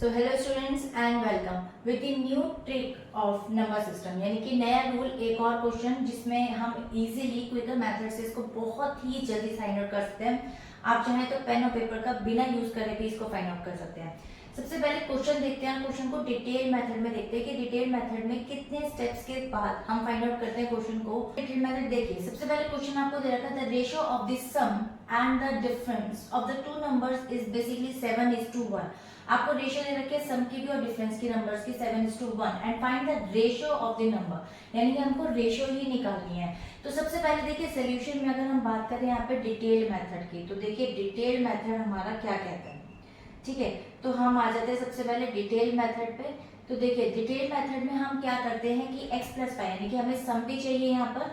So hello students and welcome with the new trick of number system, यानी कि नया rule, एक और क्वेश्चन जिसमें हम इजीली क्विकर मेथड से इसको बहुत ही जल्दी फाइंड आउट कर सकते हैं। आप चाहें तो पेन और पेपर का बिना यूज करे भी इसको फाइंड आउट कर सकते हैं। सबसे पहले क्वेश्चन देखते हैं, क्वेश्चन को डिटेल मेथड में देखते हैं कि डिटेल मेथड में कितने स्टेप्स के बाद हम फाइंड आउट करते हैं क्वेश्चन को। डिटेल मेथड देखिए, सबसे पहले क्वेश्चन आपको दे रखा है the ratio of the sum and the difference of the two numbers is basically 7:1। आपको रेशियो दे रखी है सम की भी और डिफरेंस की नंबर्स की 7:1 and find the ratio of the number, यानी कि हमको रेशियो ही निकालनी है। तो सबसे पहले देखिए सोल्यूशन में अगर हम बात करें यहाँ पे डिटेल मेथड की, तो देखिए डिटेल मेथड हमारा क्या कहता है। ठीक है, तो हम आ जाते हैं सबसे पहले डिटेल मेथड पे। तो देखिए डिटेल मेथड में हम क्या करते हैं कि x प्लस पाई, यानी कि हमें सम भी चाहिए यहाँ पर,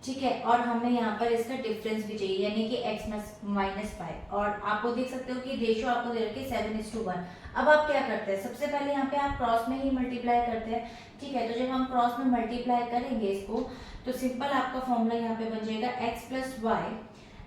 ठीक है, और हमें यहाँ पर इसका डिफरेंस भी चाहिए, यानी कि x माइनस पाई। और आपको देख सकते हो कि रेशियो आपको दे रखी है 7:1। अब आप क्या करते हैं, सबसे पहले यहाँ पे आप क्रॉस में ही मल्टीप्लाई करते हैं। ठीक है, तो जब हम क्रॉस में मल्टीप्लाई करेंगे इसको, तो सिंपल आपका फॉर्मूला यहाँ पे बन जाएगा x plus y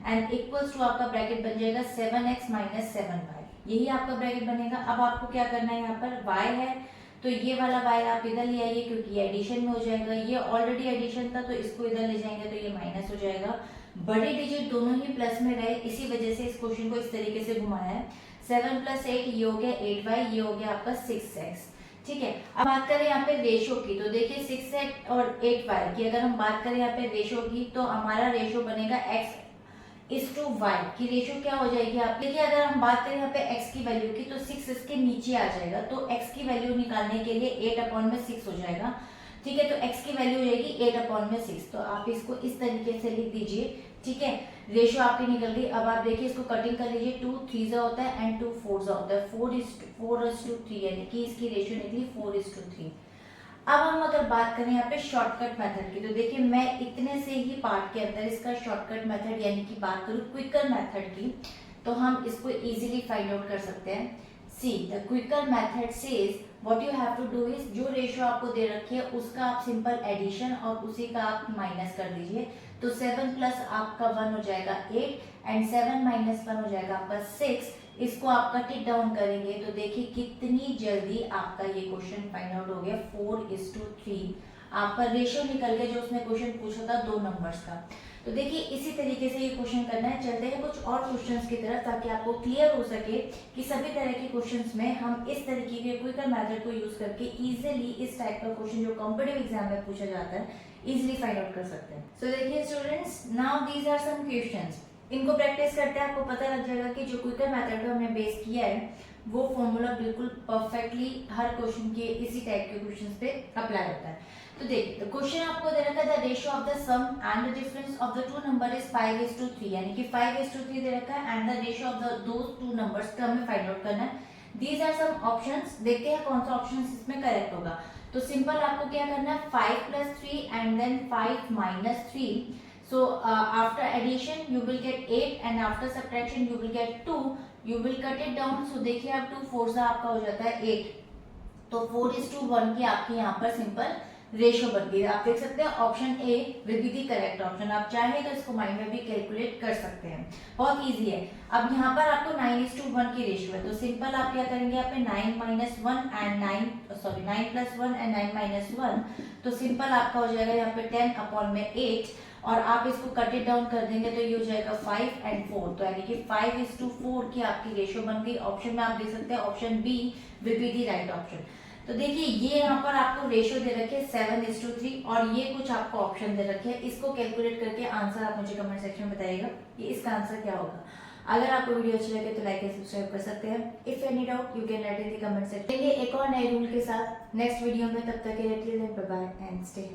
and equals to आपका ब्रैकेट बन जाएगा 7x माइनस 7y, यही आपका ब्रैकेट बनेगा। अब आपको क्या करना है, यहाँ पर y है तो ये वाला y आप इधर ले आइए क्योंकि ये एडिशन में हो जाएगा, ये ऑलरेडी एडिशन था तो इसको इधर ले जाएंगे तो ये माइनस हो जाएगा। बड़े डिजिट दोनों ही प्लस में रहे, इसी वजह से इस क्वेश्चन को इस तरीके से घुमाया है। 7 + 8 ये हो गया 8y, ये हो गया आपका 6x। ठीक है, अब बात करें यहाँ पे रेशो की, तो देखिए 6x और 8y की अगर हम बात करें यहाँ पे रेशो की, तो हमारा रेशो बनेगा x इस टू वाई की रेशियो क्या हो जाएगी आप देखिए, अगर हम बात करें यहाँ पे x की वैल्यू की, तो 6 इसके नीचे आ जाएगा, तो x की वैल्यू निकालने के लिए 8/6 हो जाएगा। ठीक है, तो x की वैल्यू हो जाएगी 8/6, तो आप इसको इस तरीके से लिख दीजिए। ठीक है, रेशियो आपकी निकल गई। अब आप देखिए इसको कटिंग कर लीजिए, 2 3 होता है एंड 2 4 होता है, 4:3, यानी कि इसकी रेशियो निकली 4:3। अब हम अगर बात करें यहाँ पे शॉर्टकट मेथड की, तो देखिए मैं इतने से ही पार्ट के अंदर इसका शॉर्टकट मेथड, यानी कि बात करूँ क्विकर मेथड की, तो हम इसको इजीली फाइंड आउट कर सकते हैं। See the quicker method says what you have to do is, जो रेशियो आपको दे रखी है उसका आप सिंपल एडिशन और उसी का आप माइनस कर दीजिए। तो 7 प्लस आपका 1 हो जाएगा 8 एंड 7 माइनस 1 हो जाएगा आपका 6। इसको आप कट इट डाउन करेंगे तो देखिए कितनी जल्दी आपका ये क्वेश्चन फाइंड आउट हो गया। 4:3 आपका रेशियो निकल गया, जो उसने क्वेश्चन पूछा था दो नंबर्स का। तो देखिए इसी तरीके से ये क्वेश्चन करना है। चलते हैं कुछ और क्वेश्चंस की तरफ, ताकि आपको क्लियर हो सके कि सभी तरह के क्वेश्चंस में हम इस तरीके के क्विकर मेथड को यूज करके इजीली इस टाइप का क्वेश्चन जो कॉम्पिटिटिव एग्जाम में पूछा जाता है इजीली फाइंड आउट कर सकते हैं। सो देखिए students, now these are some questions, इनको प्रैक्टिस करते हैं आपको पता लग जाएगा कि जो क्विकर मेथड को हमने बेस किया है वो फॉर्मूला बिल्कुल परफेक्टली हर क्वेश्चन के इसी टाइप के क्वेश्चंस पे अप्लाई होता है। तो देखिए क्वेश्चन आपको दे रखा है the ratio of the sum and the difference of the two number is 5:3, यानी कि 5:3 दे रखा है and the ratio of the those two numbers का हमें फाइंड आउट करना है। दीज आर सम ऑप्शंस, देखते हैं कौन सा ऑप्शन इसमें करेक्ट होगा। तो सिंपल आपको क्या करना है, 5 + 3 and then 5 - 3। So after addition you will get 8 and after subtraction you will get 2. You will cut it down. So देखिए आप 2 4 से आपका हो जाता है 8, तो 4:1 की आपकी यहाँ पर सिंपल रेशियो बन गई। आप देख सकते हैं option A will be the correct option. आप चाहे तो इसको माइंड में भी कैलकुलेट कर सकते हैं, बहुत इजी है। अब यहाँ पर आपको 9:1 की रेशियो है, तो सिंपल आप क्या करेंगे, यहाँ पे 9 - 1 एंड 9 + 1 एंड 9 - 1, तो सिंपल आपका हो जाएगा यहाँ पे 10/8 और आप इसको कट इट डाउन कर देंगे तो ये हो जाएगा 5 और 4, तो यानी कि 5:4 की आपकी रेशियो बन गई। ऑप्शन में आप देख सकते हैं option B will be the right option. तो देखिए ये यहाँ पर आपको रेशियो दे रखे है 7:3 और ये कुछ आपको ऑप्शन दे रखे हैं। इसको कैलकुलेट करके आंसर आप मुझे कमेंट सेक्शन में बताइएगा कि इसका आंसर क्या होगा। अगर आपको वीडियो अच्छी लगे तो लाइक एंड सब्सक्राइब कर सकते हैं। If any doubt you can write in the comment section. एक और नए रूल के साथ नेक्स्ट वीडियो में, तब तक के लिए बाय बाय एंड स्टे।